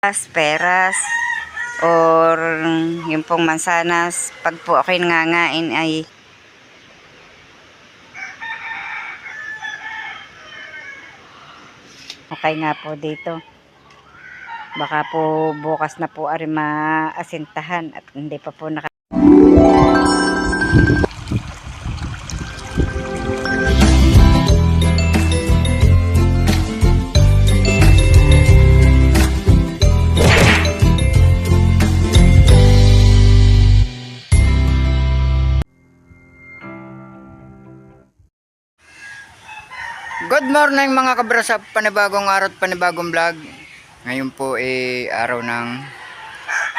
peras, or yung pong mansanas. Pag po ako'y nangangain ay okay nga po dito. Baka po bukas na po ari maasintahan at hindi pa po naka. Good morning mga kabrasa, panibagong araw at panibagong vlog. Ngayon po araw ng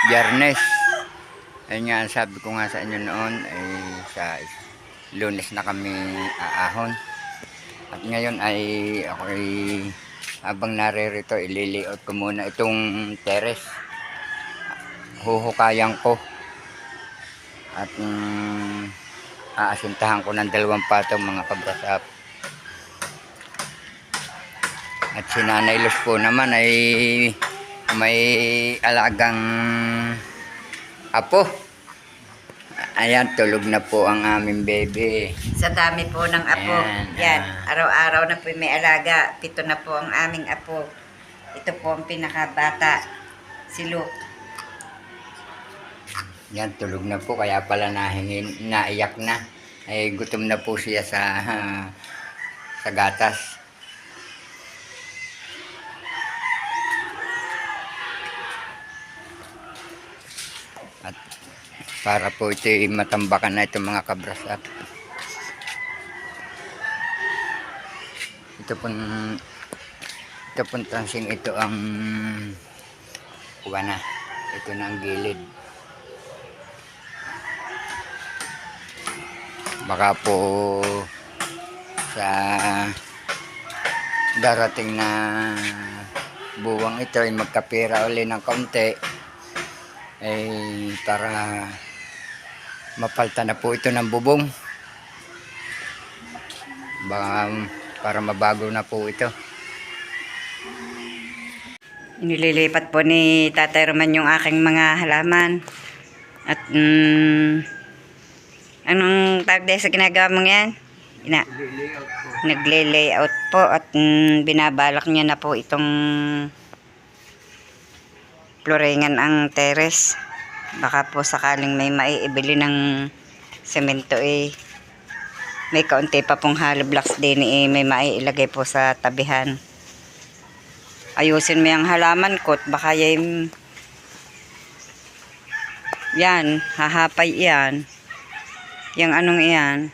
Biyernes. Ayun nga, sabi ko nga sa inyo noon sa Lunes na kami aahon. At ngayon ay ako habang naririto ililiot ko muna itong terrace. Huhukayan ko at aasintahan ko ng 2 patong mga kabrasa. At si Nanay Luz po naman ay may alagang apo. Ayan, tulog na po ang aming baby. Sa dami po ng apo. Yan, araw-araw na po may alaga. 7 na po ang aming apo. Ito po ang pinakabata, si Luke. Yan, tulog na po. Kaya pala naiyak na. Ay gutom na po siya sa gatas. At para po ito matambakan na itong mga kabrasap. Ito pong transing ito ang kuha na. Ito na ang gilid. Baka po sa darating na buwang ito ay magkapira uli ng kaunti. Para mapalta na po ito ng bubong. Baka para mabago na po ito. Nililipat po ni Tatay Roman yung aking mga halaman. At anong tawag dahil sa ginagawa mong yan? Nagle-layout po at binabalak niya na po itong floringan ang terrace. Baka po sakaling may maiibili ng semento may kaunti pa pong hollow blocks din may maiilagay po sa tabihan. Ayusin mo yung halaman ko at baka yan hahapay yan. Yung anong yan.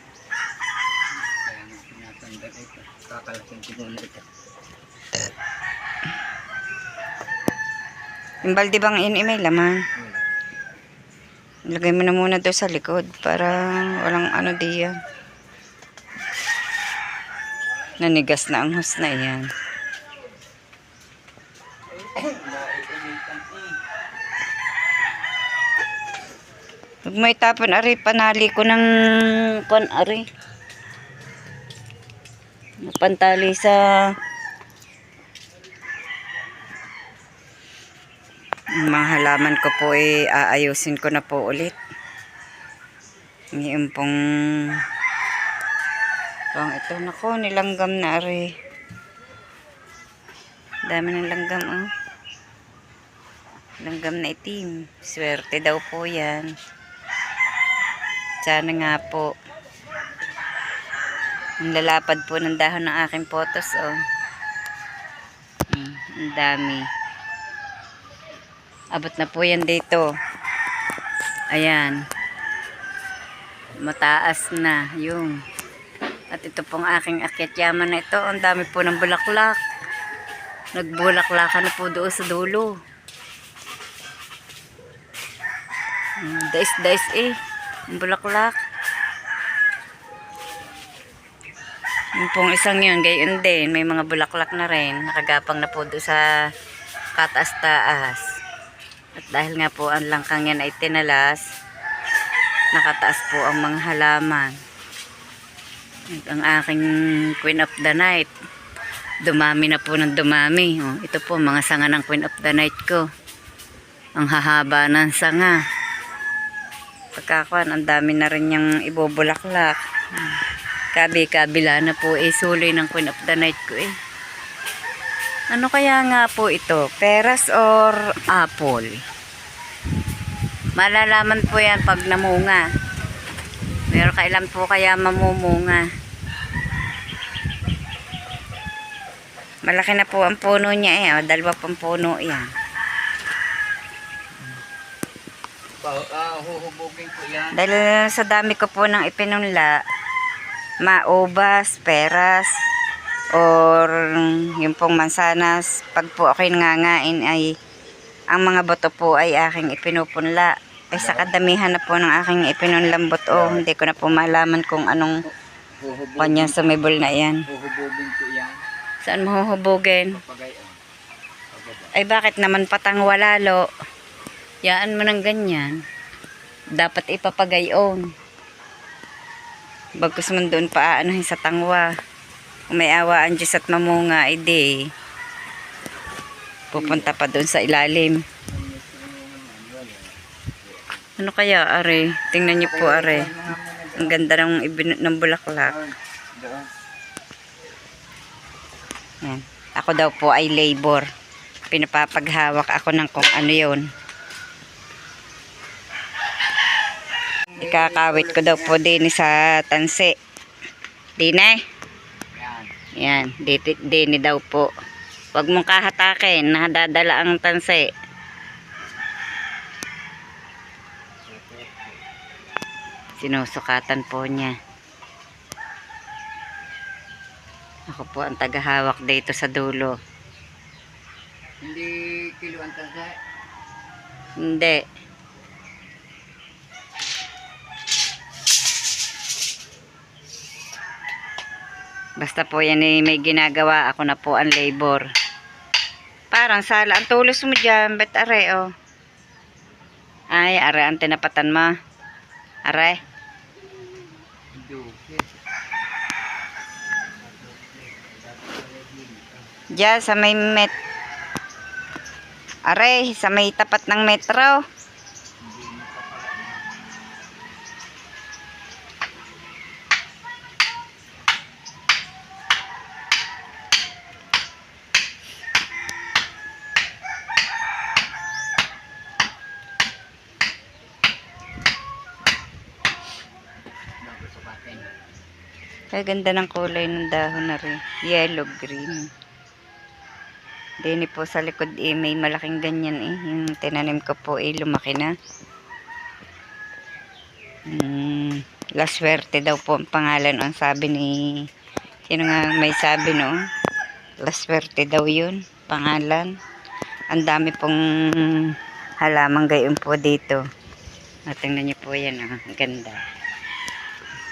Yung balde bang may laman? Ilagay mo na muna doon sa likod para walang ano diyan. Nanigas na ang hus na yan. Huwag mo itapon ari, panali ko ng ari. Pantali sa mga halaman ko po aayusin ko na po ulit. Ngayon pong ito, nako, nilanggam na ari. Dami ng langgam langgam na itim. Swerte daw po yan. Sana nga po. Ang lalapad po ng dahon ng aking photos ang dami. Abot na po yan dito. Ayan. Mataas na yung. At ito pong aking akyat yaman na ito. Ang dami po ng bulaklak. Nagbulaklakan na po doon sa dulo. Dais ang bulaklak. Yung pong isang yun, gayon din. May mga bulaklak na rin. Nakagapang na po doon sa kataas-taas. At dahil nga po ang langkang yan ay tinalas, nakataas po ang mga halaman. At ang aking Queen of the Night, dumami na po ng dumami. Ito po mga sanga ng Queen of the Night ko. Ang hahaba ng sanga. Pagkakuan, ang dami na rin yung ibubulaklak. Kabila na po suloy ng Queen of the Night ko eh. Ano kaya nga po ito? Peras or apple? Malalaman po yan pag namunga. Pero kailan po kaya mamumunga? Malaki na po ang puno niya eh. O, 2 pang puno yan. Huhubugin ko yan. Dahil sa dami ko po ng ipinunla, maubas, peras, or yung pong mansanas, pag po ako'y nangangain ay ang mga boto po ay aking ipinupunla. Ay sa kadamihan na po ng aking ipinunlang boto, hindi ko na po malaman kung anong kanyang sumibol na yan. Huhubugin ko yan. Saan mo huhubugin? Papagay. Ay bakit naman patang walalo? Yaan mo ng ganyan. Dapat ipapagayon. Bagkus mo doon pa aanohin sa tangwa. Kung may awaan Diyos at mamunga, edi pupunta pa doon sa ilalim. Ano kaya, are? Tingnan niyo po, are. Ang ganda ng bulaklak. Yan. Ako daw po ay labor. Pinapapaghawak ako ng kung ano yun. Ikakawit ko daw po din sa tansi. Dine? Yan. Dini daw po. Huwag mong kahatakin. Nadadala ang tansi. Sinusukatan po niya. Ako po ang tagahawak dito sa dulo. Hindi kilo ang tansa. Hindi. Basta po yan may ginagawa. Ako na po ang labor. Parang sala ang tulos mo dyan. Bet are oh. Ay are ang tinapatan mo. Are. Diyan sa may are sa may tapat ng metro. Ay, ganda ng kulay ng dahon na rin. Yellow, green. Dini po sa likod may malaking ganyan eh. Yung tinanim ko po lumaki na. La Suerte daw po ang pangalan. Ang sabi ni... Sino nga may sabi no? La Suerte daw yun. Pangalan. Ang dami pong halamang gayon po dito. Tingnan niyo po yan. Ang ganda.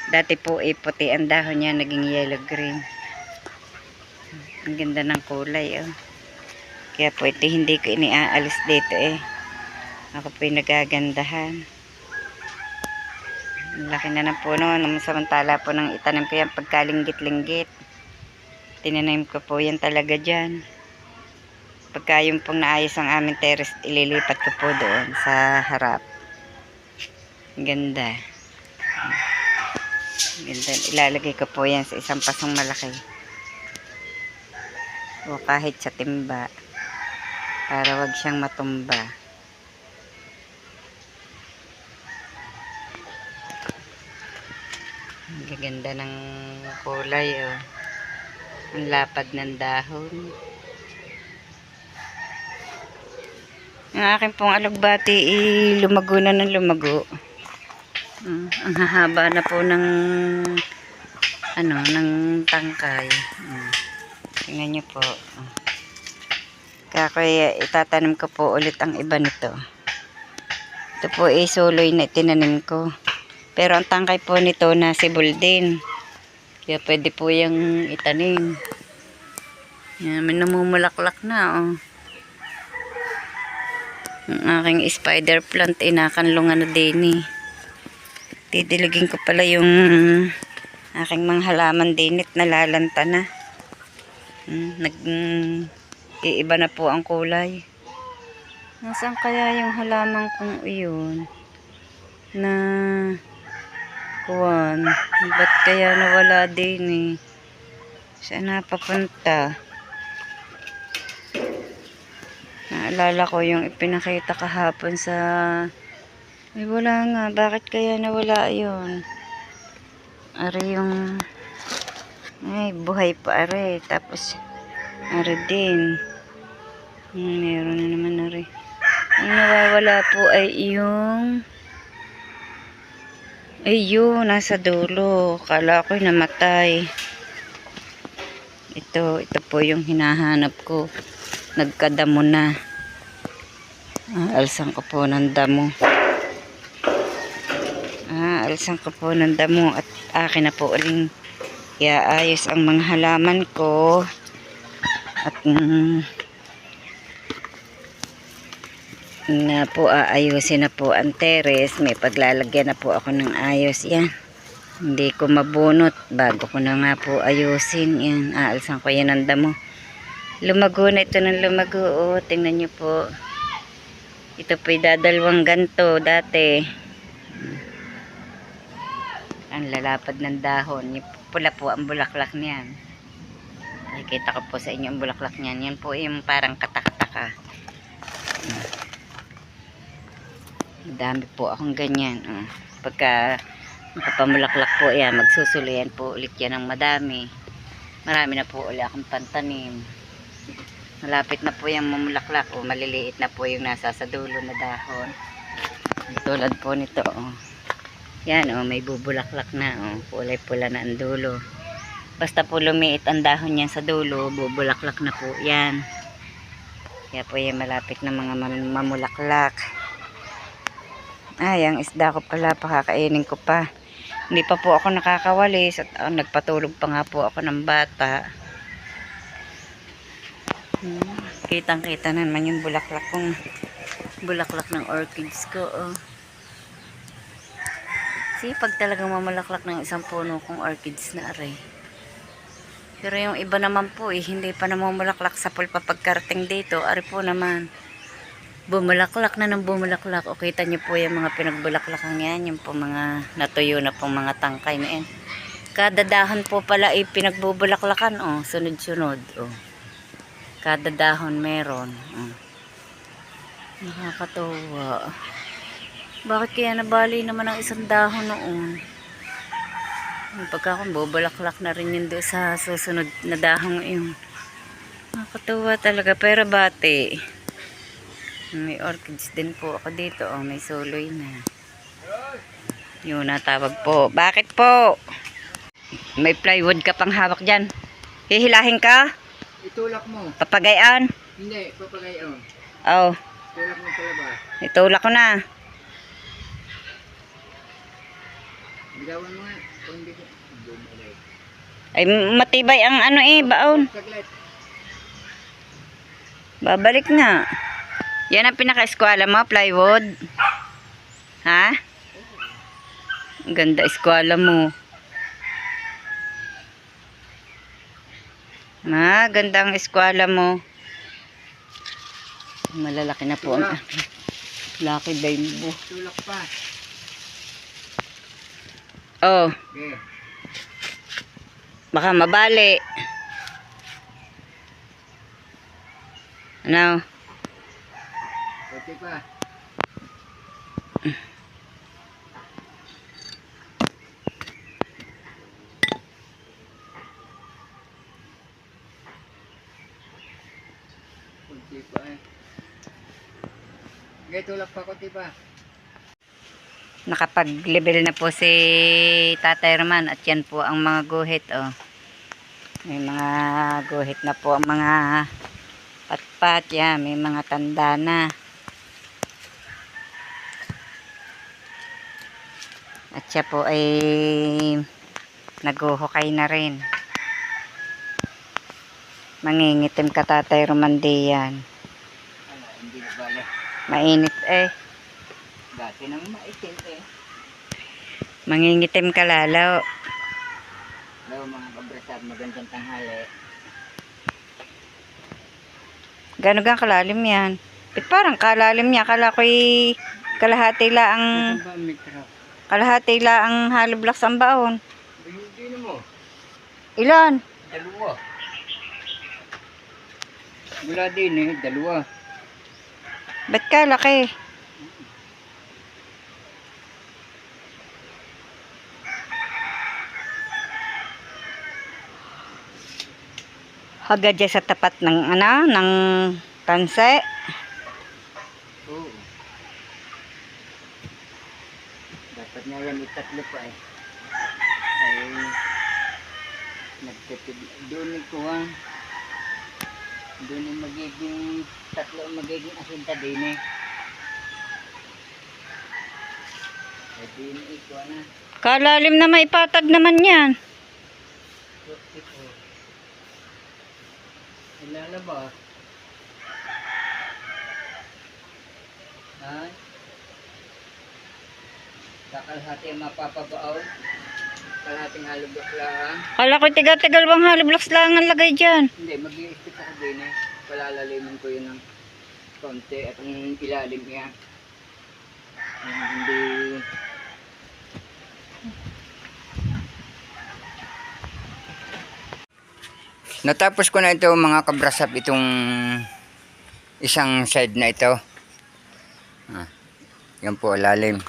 Dati po puti ang dahon niya, naging yellow green. Ang ganda ng kulay oh. Kaya po ito hindi ko iniaalis dito eh. Ako po nagagandahan. Ang laki na ng puno. Samantala po nang itanim ko yan pagkalinggit-linggit. Tinanim ko po yan talaga dyan. Pagka yung pong naayos ang aming terrace, ililipat ko po doon sa harap. Ganda. Ganda. Ilalagay ko po yan sa isang pasong malaki. O kahit sa timba. Para wag siyang matumba. Ang gaganda ng kulay oh. Ang lapad ng dahon. Ang aking pong alugbati lumago na ng lumago. Ang hahaba na po ng ng tangkay. Tingnan niyo po. Kaya itatanim ko po ulit ang iba nito. Ito po suloy na tinanim ko. Pero ang tangkay po nito nasibol din. Kaya pwede po yung itanim. Yan, may namumulaklak na oh. Ang aking spider plant nakanlungan na din eh. Didiligin ko pala yung aking mga halaman dinit nalalanta na. Iiba na po ang kulay. Nasaan kaya yung halaman kong iyon? Na kuwan. Ba't kaya nawala din eh? Saan napapunta? Naalala ko yung ipinakita kahapon sa... Ay wala nga. Bakit kaya nawala yun? Are yung... Ay buhay pa are. Tapos are din. Meron na naman are. Ang nawawala po ay yung... Ayun, nasa dulo. Kala ko'y namatay. Ito po yung hinahanap ko. Nagkadamo na. Alsan ko po ng damo. Alsan ko po ng damo. At akin na po uling iaayos ang mga halaman ko. At na po aayusin na po ang terrace. May paglalagyan na po ako ng ayos. Yan. Hindi ko mabunot. Bago ko na nga po ayusin. Yan. Aalsan ko yan ang damo. Lumago na ito ng lumago. Oh, tingnan nyo po. Ito po'y dadalawang ganto dati. Ang lalapad ng dahon. Pula po ang bulaklak niyan. Nakikita ko po sa inyo ang bulaklak niyan. Yan po yung parang katakataka. Dami po akong ganyan. Pagka makapamulaklak po yan, magsusulian po ulit yan ng madami. Marami na po ulit akong pantanim. Malapit na po yung mamulaklak. Maliliit na po yung nasa sa dulo na dahon. Tulad po nito. Yan, may bubulaklak na. Kulay pula na ang dulo. Basta po lumiit ang dahon niyan sa dulo, bubulaklak na po yan. Kaya po yan malapit na mga mamulaklak. Ang isda ko pala, pakakainin ko pa. Hindi pa po ako nakakawalis at nagpatulog pa nga po ako ng bata. Kitang kita naman yung bulaklak ng orchids ko. Sipag talagang mamulaklak ng isang puno kong orchids na aray. Pero yung iba naman po hindi pa namumulaklak sa pulpa pagkarating dito. Ari po naman. Bumulaklak na ng bumulaklak. O kita nyo po yung mga pinagbulaklakan yan. Yung po mga natuyo na pong mga tangkay na yan. Kada dahon po pala pinagbubulaklakan. Sunod-sunod. Kada dahon meron. Nakakatawa. Bakit kaya nabali naman ang isang dahon noon? Pagka kung bubulaklak na rin yun doon sa susunod na dahon yun. Nakakatawa talaga. Pero bati. May orchids din po ako dito. May suloy na. Yun natawag po. Bakit po? May plywood ka pang hawak dyan. Hihilahin ka? Itulak mo. Papagayan? Hindi, papagayon. Itulak mo pala ba? Itulak ko na. Bigawan mo nga. Kung hindi ko. Ay matibay ang baon. Saglit. Babalik nga. Yan ang pinaka-eskwala mo, plywood. Ha? Ang ganda eskwala mo. Ganda ang eskwala mo. Malalaki na po ang Lucky Bimbo. Tulak pa. Okay. Baka mabali. Ano? Kunti pa. Kunti pa Okay, tulak pa, kunti pa. Nakapag-level na po si Tatay Roman at yan po ang mga guhit. May mga guhit na po ang mga patpat. Yan, may mga tanda na. At siya po ay naguhukay na rin. Mangingitim ka Tatay Roman diyan. Hindi na bala. Mainit Dati nang maitim Mangingitim ka lalo. Hello mga kabrasab, magandang tanghali. Gano'n kalalim yan? Parang kalalim niya. Kala ko'y kalahati la ang Saan ba may trap? kalahati la ang hollow blocks ang baon. Hindi na mo. Ilan? Dalawa. Wala din eh, dalawa. Ba't kalaki? Hagad dyan sa tapat ng ng tanse. Oo. Dapat nga yan itatlo pa eh. Ay, nagtitid. Doon ko ha. Doon yung magiging tatlo ang magiging asinta din eh. Ay, din ito na. Kalalim na may patag naman yan. Ito. Ilalabas. Ay. Kakalhati ang mapapabaon. Kalhating halubak lang. Kala ko tiga-tigal bang hollow blocks lang ang lagay dyan. Hindi, mag-i-stick ako din eh. Palalalimin ko yun ng konti at ang ilalim niya. Hindi... Natapos ko na ito mga kabrasap, itong isang side na ito. Yan po, lalim.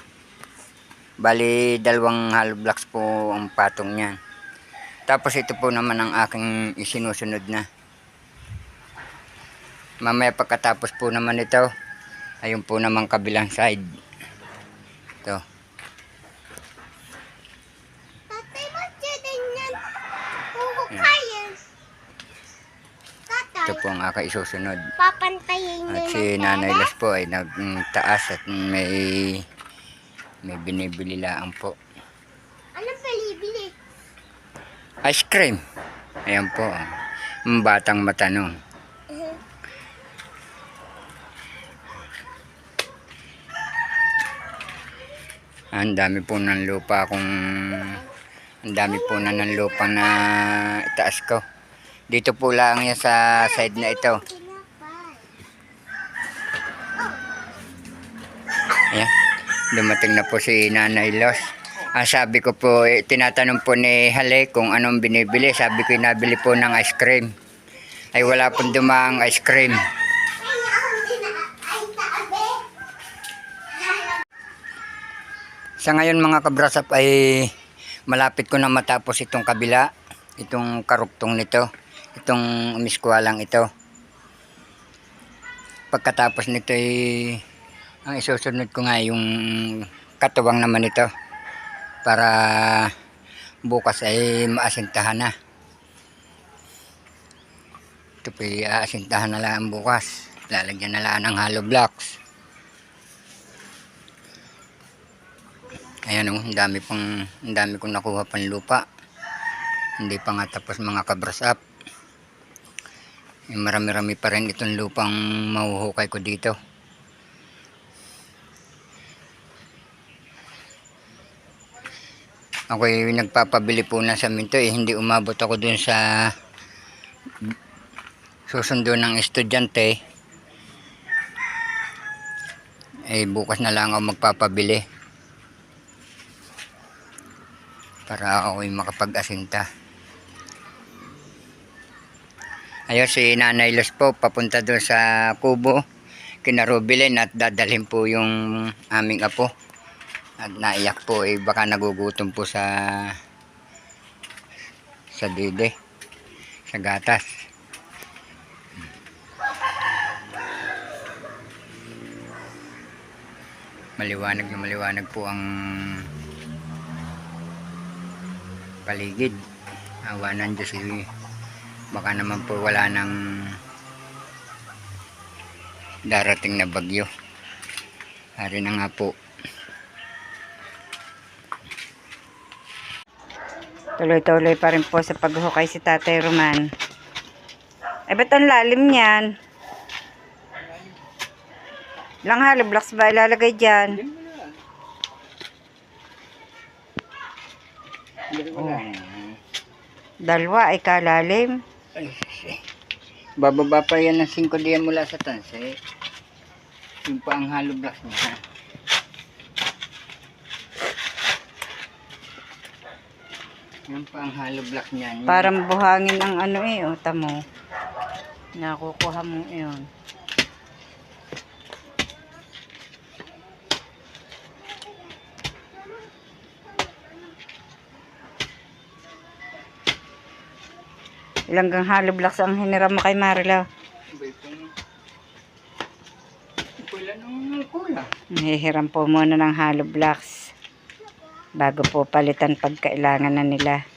Bali, dalawang hollow blocks po ang patong niyan. Tapos ito po naman ang aking isinusunod na. Mamaya pagkatapos po naman ito, ayun po naman kabilang side. Ito. Tatay, ba't din yan? Huhukayin. Tatay, Ito po ang aking isusunod. papantayin nyo At si Nanay Las po ay nagtaas at may binibili lang po. Anong palibili? Ice cream. Ayan po. Ang batang matanong. Ang dami po ng lupa ang dami po na ng lupa na itaas ko. Dito po lang yan sa side na ito. Ayan. Dumating na po si Nanay Los. Sabi ko po, tinatanong po ni Hale kung anong binibili. Sabi ko, nabili po ng ice cream. Ay wala pong dumang ice cream. Sa ngayon mga kabrasap ay malapit ko na matapos itong kabila. Itong karuktong nito. Itong umiskwalang ito. Pagkatapos nito ay ang isusunod ko nga yung katuwang naman ito. Para bukas ay maasintahan na. Ito po ay aasintahan na lang bukas. Lalagyan na lang ng hollow blocks. Ayan o, ang dami kong nakuha pang lupa. Hindi pa nga tapos mga kabrasap. Marami-rami pa rin itong lupang mahuhukay ko dito. Ako'y nagpapabili po ng saminto eh. Hindi umabot ako dun sa susundo ng estudyante. Eh bukas na lang ako magpapabili. Para ako'y makapag-asinta. Ayun si Nanay Los po papunta doon sa kubo kina Rubilin at dadalhin po yung aming apo. At naiyak po baka nagugutom po sa dede, sa gatas. Maliwanag na maliwanag po ang paligid. Awanan Diyos baka naman po wala nang darating na bagyo. Hari na nga po. Tuloy-tuloy pa rin po sa paghukay si Tatay Roman. Eh, ba't ang lalim niyan? Ilang hollow blocks ba ilalagay dyan? Dalawa ay kalalim. Ay, bababa pa yan ng 5 diyan mula sa tanse. Yung pa ang hollow blocks niya. Yung pa ang hollow block niya. Parang buhangin ang ano eh, o tamo. Nakukuha mo yun. Ilang gang hollow blocks ang hiniram mo kay Marila? Sabay pong pula ng kula. Hihiram po muna ng hollow blocks bago po palitan pag kailangan na nila.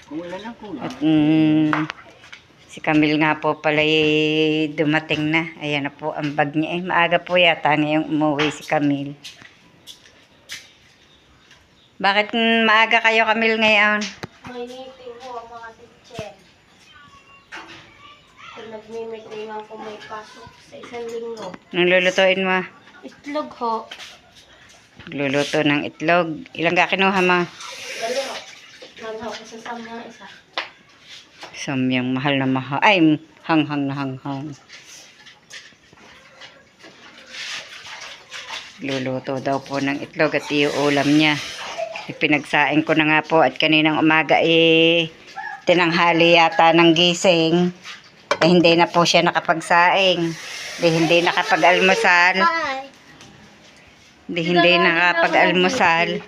Kung wala ng kula. At si Camille nga po pala dumating na. Ayan na po ang bag niya. Maaga po yata ngayong umuwi si Camille. Bakit maaga kayo, Camille, ngayon? May meeting ho ang mga teacher. Kung nagmi-meeting ako may pasok sa isang linggo. Nung lulutuin mo? Itlog ho. Luluto ng itlog. Ilang ka kinuha mo? Dalawa. Naghaw ko sa samyang isa. Samyang mahal na mahal. Ay, hanghang na hanghang. Luluto daw po ng itlog at iuulam niya. Ipinagsaing ko na nga po at kaninang umaga tinanghali yata ng gising. Hindi na po siya nakapagsaing. Hindi nakapag-almusal. Bye. Hindi nakapag-almusal.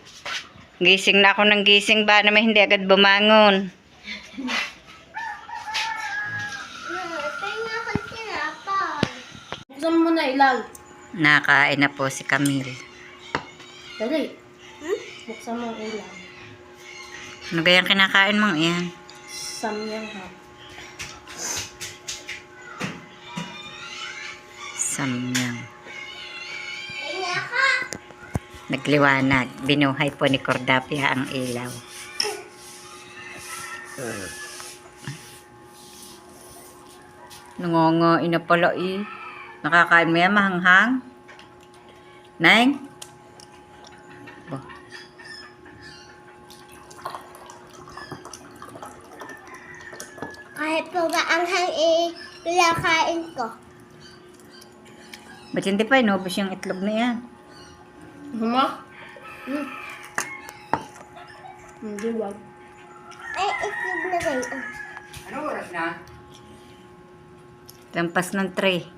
Gising na ako ng gising ba naman hindi agad bumangon. Tingnan ko tinapay. Buksan mo na ilang. Nakain na po si Camille. Dali. Buksan mo ang ilang. Ano gayang kinakain mong iyan? Samyang ha. Samyang. Tingnan ko. Nagliwanag. Binuhay po ni Cordapia ang ilaw. Nangongain na pala eh. Nakakain mo yan mahanghang? Neng? Ba? Kahit po ba ang lakain ko. Ba't hindi pa inubos yung itlog na yan? Huma? Hindi wag. Ay, itlog na kayo. Ano oras na? Lampas ng tray.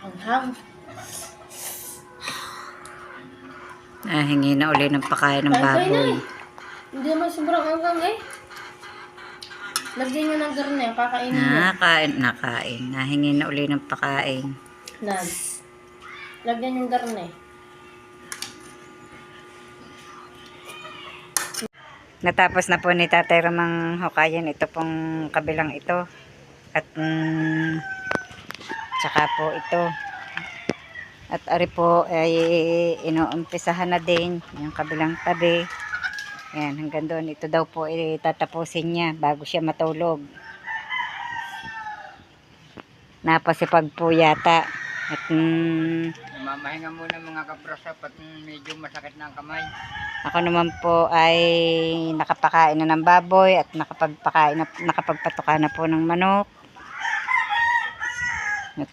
Hanghang. Hingi na uli ng pakain ng baboy. Hindi naman sobrang hanghang eh. Lagyan nyo ng garne. Kakainin nyo. Nakain. Nahingi na uli ng pakain. Nag. Lagyan yung garne. Natapos na po ni Tatay Ramang hukayan ito pong kabilang ito. At tsaka po ito. At ari po ay inuumpisahan na din yung kabilang tabi. Ayan, hanggang doon. Ito daw po tatapusin niya bago siya matulog. Napasipag po yata. At Mamahinga muna mga kabrasap at medyo masakit na ang kamay. ako naman po ay nakapakain na ng baboy at nakapagpatuka na po ng manok. At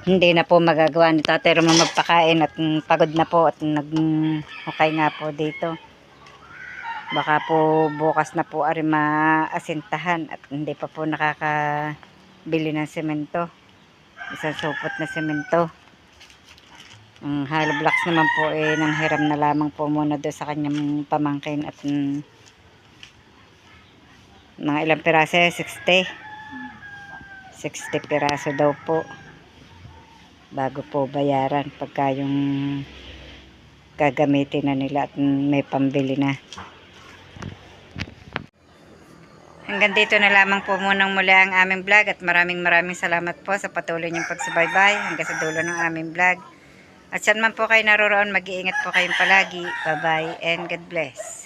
hindi na po magagawa ni Tatay Ramang magpakain at pagod na po at hukay nga po dito. Baka po bukas na po ari maasintahan at hindi pa po nakakabili ng semento. Isang supot na semento. Ang hollow blocks naman po nanghiram na lamang po muna doon sa kanyang pamangkin at mga ilang piraso 60 piraso daw po bago po bayaran pagka yung gagamitin na nila at may pambili na. Hanggang dito na lamang po munang muli ang aming vlog at maraming salamat po sa patuloy niyong pagsubaybay hanggang sa dulo ng aming vlog. At saan man po kayo naroroon, mag-iingat po kayong palagi. Bye-bye and God bless.